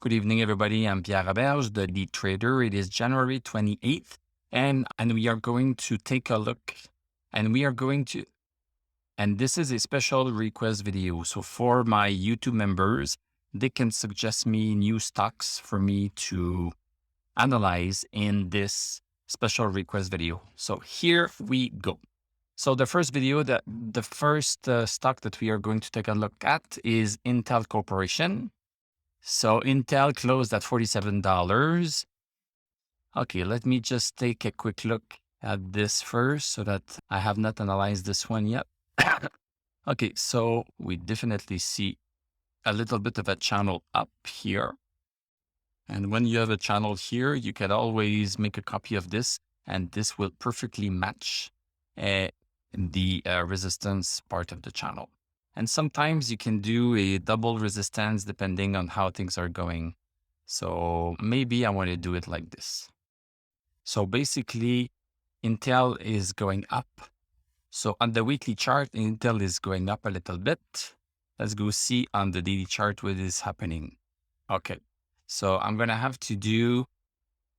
Good evening, everybody. I'm Pierre Roberge, the lead trader. It is January 28th, and we are going to take a look, and this is a special request video. So for my YouTube members, they can suggest me new stocks for me to analyze in this special request video. So here we go. So the first stock that we are going to take a look at is Intel Corporation. So Intel closed at $47. Okay, let me just take a quick look at this first so that I have not analyzed this one yet. Okay, so we definitely see a little bit of a channel up here. And when you have a channel here, you can always make a copy of this, and this will perfectly match the resistance part of the channel. And sometimes you can do a double resistance depending on how things are going. So maybe I want to do it like this. So basically, Intel is going up. So on the weekly chart, Intel is going up a little bit. Let's go see on the daily chart what is happening. Okay, so I'm gonna have to do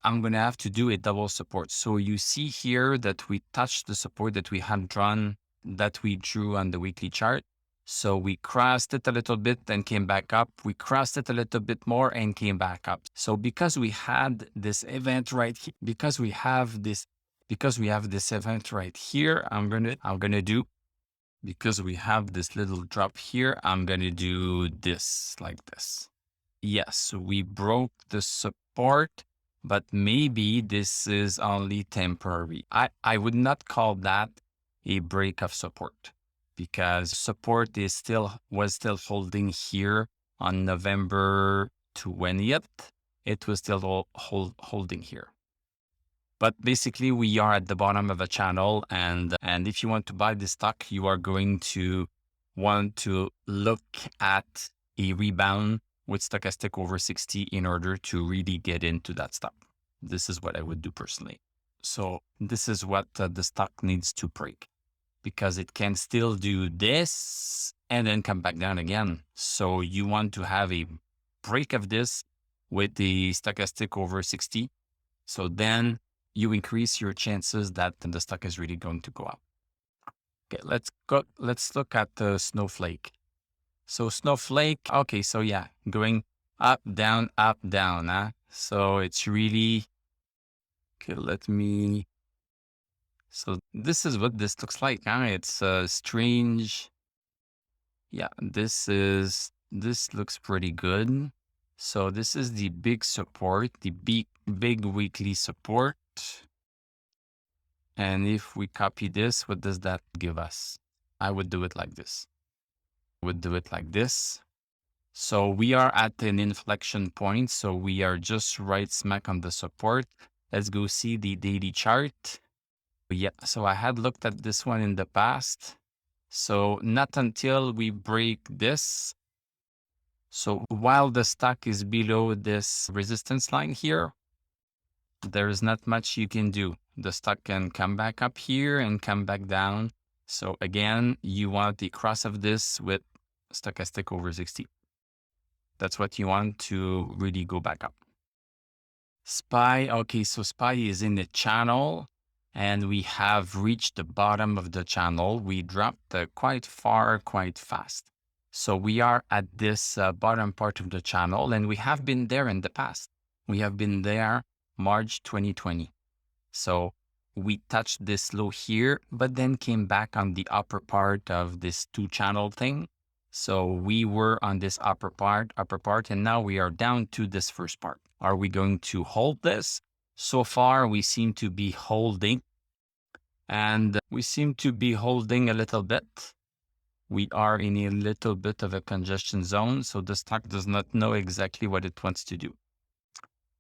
a double support. So you see here that we touched the support that we had drawn, that we drew on the weekly chart. So we crossed it a little bit and came back up. We crossed it a little bit more and came back up. So because we had this event right here, because we have this event right here, because we have this little drop here, I'm gonna do this like this. Yes, we broke the support, but maybe this is only temporary. I would not call that a break of support, because support was still holding here on November 20th. It was still holding here. But basically, we are at the bottom of a channel, and if you want to buy this stock, you are going to want to look at a rebound with stochastic over 60 in order to really get into that stock. This is what I would do personally. So this is what the stock needs to break, because it can still do this and then come back down again. So you want to have a break of this with the stochastic over 60. So then you increase your chances that the stock is really going to go up. Okay, let's look at the Snowflake. So Snowflake, okay, so yeah, going up, down, huh? So it's really, okay, so this is what this looks like, huh? It's strange. Yeah, this looks pretty good. So this is the big support, the big weekly support. And if we copy this, what does that give us? I would do it like this. So we are at an inflection point. So we are just right smack on the support. Let's go see the daily chart. Yeah, so I had looked at this one in the past. So not until we break this. So while the stock is below this resistance line here, there is not much you can do. The stock can come back up here and come back down. So again, you want the cross of this with stochastic over 60. That's what you want to really go back up. SPY, okay, so SPY is in the channel and we have reached the bottom of the channel. We dropped quite far, quite fast. So we are at this bottom part of the channel, and we have been there in the past. We have been there March 2020. So we touched this low here, but then came back on the upper part of this two channel thing. So we were on this upper part, and now we are down to this first part. Are we going to hold this? So far, we seem to be holding, and we seem to be holding a little bit. We are in a little bit of a congestion zone, so the stock does not know exactly what it wants to do.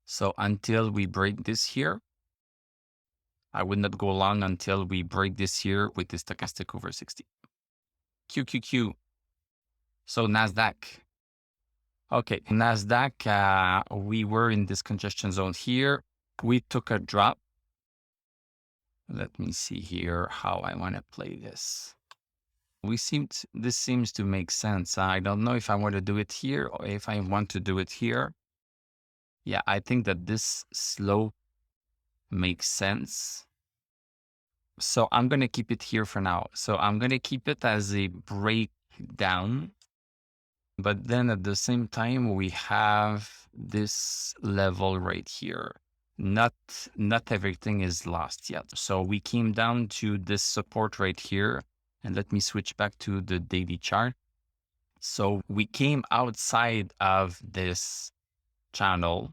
So until we break this here, I would not go long until we break this here with the stochastic over 60. QQQ. So Nasdaq. Okay, Nasdaq, we were in this congestion zone here. We took a drop. Let me see here how I want to play this. This seems to make sense. I don't know if I want to do it here or if I want to do it here. Yeah, I think that this slope makes sense. So I'm going to keep it here for now. So I'm going to keep it as a breakdown. But then at the same time, we have this level right here. Not everything is lost yet. So we came down to this support right here. And let me switch back to the daily chart. So we came outside of this channel,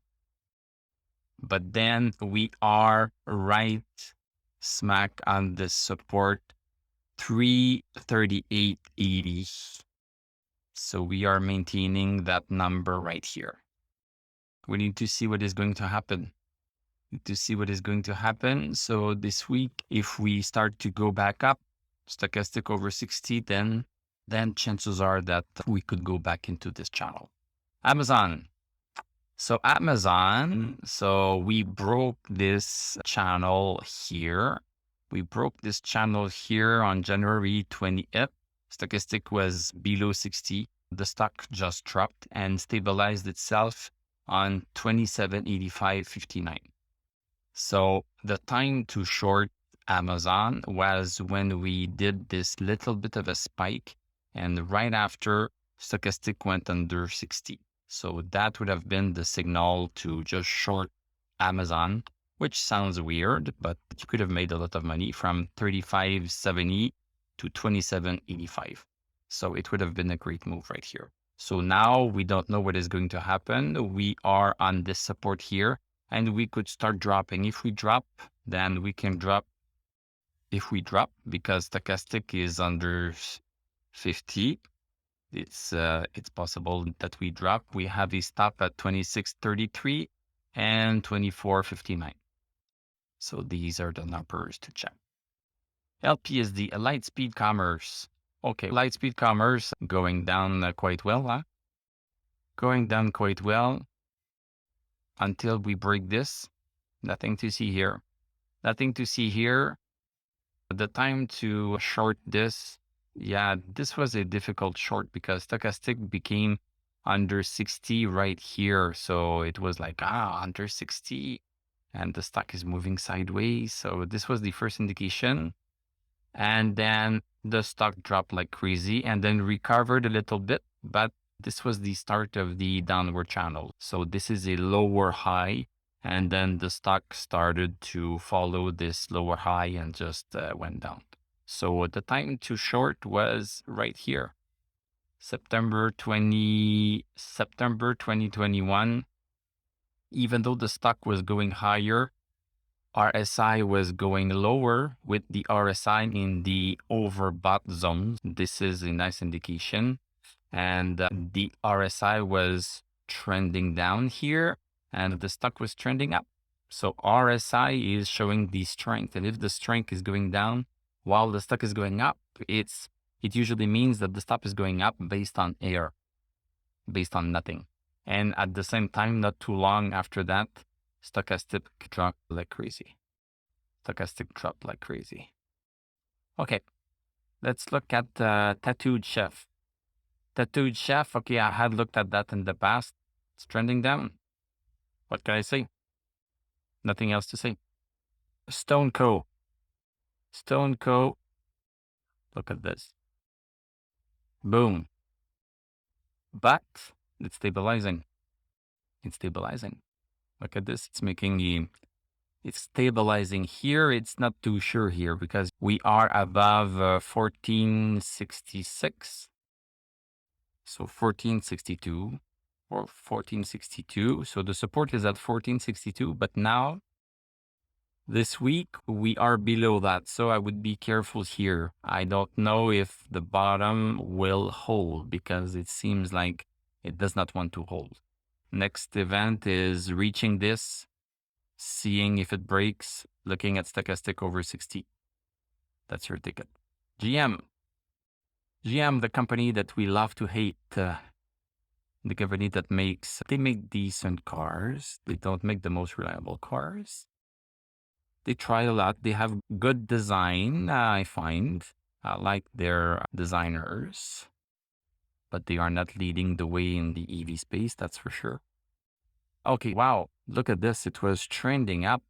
but then we are right smack on the support 338.80. So we are maintaining that number right here. We need to see what is going to happen. So this week, if we start to go back up, stochastic over 60, then chances are that we could go back into this channel. Amazon. So we broke this channel here. We broke this channel here on January 20th. Stochastic was below 60. The stock just dropped and stabilized itself on 27.85.59. So the time to short Amazon was when we did this little bit of a spike, and right after stochastic went under 60. So that would have been the signal to just short Amazon, which sounds weird, but you could have made a lot of money from 35.70 to 27.85. So it would have been a great move right here. So now we don't know what is going to happen. We are on this support here, and we could start dropping. If we drop, then we can drop. If we drop, because stochastic is under 50, it's possible that we drop. We have a stop at 26.33 and 24.59. So these are the numbers to check. LPSD, Lightspeed Commerce. Okay, Lightspeed Commerce going down quite well, huh? Going down quite well until we break this. Nothing to see here. Nothing to see here. The time to short this, yeah, this was a difficult short because stochastic became under 60 right here. So it was like, under 60, and the stock is moving sideways. So this was the first indication. And then the stock dropped like crazy and then recovered a little bit, but this was the start of the downward channel. So this is a lower high, and then the stock started to follow this lower high and just went down. So the time to short was right here, September 2021. Even though the stock was going higher, RSI was going lower with the RSI in the overbought zone. This is a nice indication. And the RSI was trending down here and the stock was trending up. So RSI is showing the strength. And if the strength is going down while the stock is going up, it usually means that the stock is going up based on air, based on nothing. And at the same time, not too long after that, stochastic dropped like crazy. Okay, let's look at Tattooed Chef. Tattooed Chef, okay, I had looked at that in the past. It's trending down. What can I say? Nothing else to say. Stone Co. Look at this. Boom. But it's stabilizing. Look at this. It's stabilizing here. It's not too sure here because we are above 1466. So 1462 or 1462. So the support is at 1462, but now this week we are below that. So I would be careful here. I don't know if the bottom will hold because it seems like it does not want to hold. Next event is reaching this, seeing if it breaks, looking at stochastic over 60. That's your ticket. GM, the company that we love to hate. The company that they make decent cars. They don't make the most reliable cars. They try a lot. They have good design, I find. I like their designers, but they are not leading the way in the EV space, that's for sure. Okay, wow, look at this. It was trending up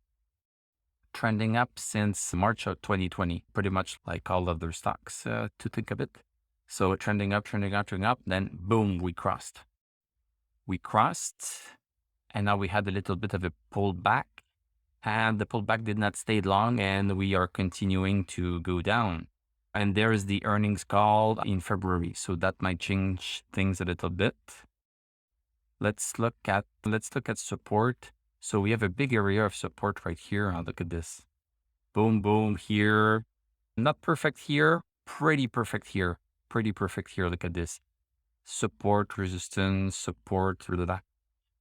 since March of 2020, pretty much like all other stocks, to think of it. So trending up, then boom, we crossed. And now we had a little bit of a pullback, and the pullback did not stay long, and we are continuing to go down. And there is the earnings call in February, so that might change things a little bit. Let's look at support. So we have a big area of support right here. Look at this. Boom, boom here. Not perfect here. Pretty perfect here. Look at this. Support, resistance, support. Blah, blah, blah.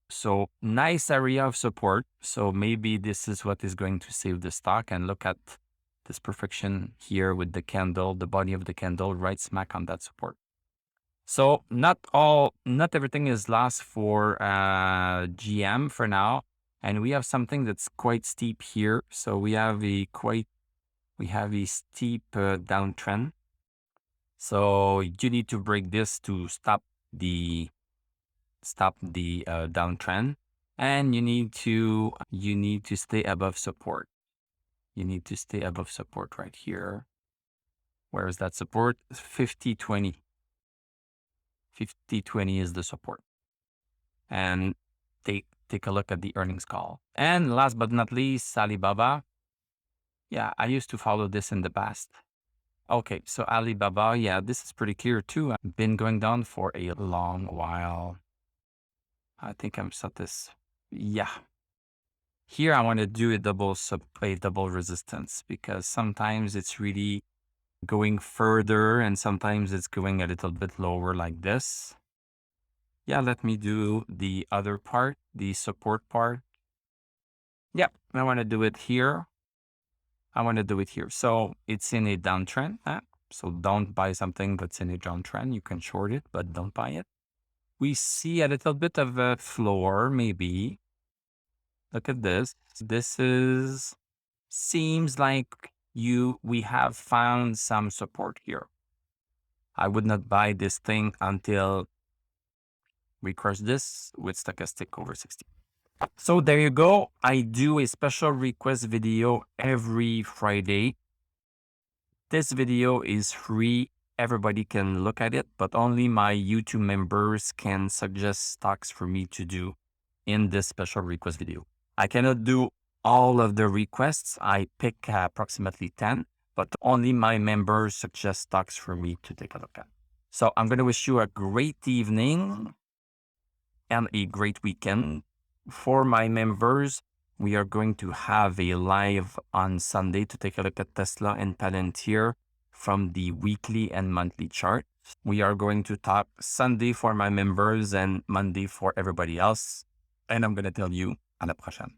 So nice area of support. So maybe this is what is going to save the stock. And look at this perfection here with the candle, the body of the candle right smack on that support. So not everything is lost for GM for now. And we have something that's quite steep here. So we have a steep downtrend. So you need to break this to stop the downtrend, and you need to stay above support. You need to stay above support right here. Where is that support? 50-20. 50-20 is the support. And take a look at the earnings call. And last but not least, Alibaba. Yeah, I used to follow this in the past. Okay, so Alibaba, yeah, this is pretty clear too. I've been going down for a long while. I think I'm set this. Yeah. Here I want to do a double resistance, because sometimes it's really going further and sometimes it's going a little bit lower like this. Yeah, let me do the other part, the support part. Yep, I want to do it here. So it's in a downtrend. So don't buy something that's in a downtrend. You can short it, but don't buy it. We see a little bit of a floor, maybe. Look at this. Seems like we have found some support here. I would not buy this thing until we crush this with stochastic over 60. So there you go. I do a special request video every Friday. This video is free. Everybody can look at it, but only my YouTube members can suggest stocks for me to do in this special request video. I cannot do all of the requests. I pick approximately 10, but only my members suggest stocks for me to take a look at. So I'm going to wish you a great evening and a great weekend. For my members, we are going to have a live on Sunday to take a look at Tesla and Palantir from the weekly and monthly chart. We are going to talk Sunday for my members and Monday for everybody else. And I'm going to tell you, à la prochaine.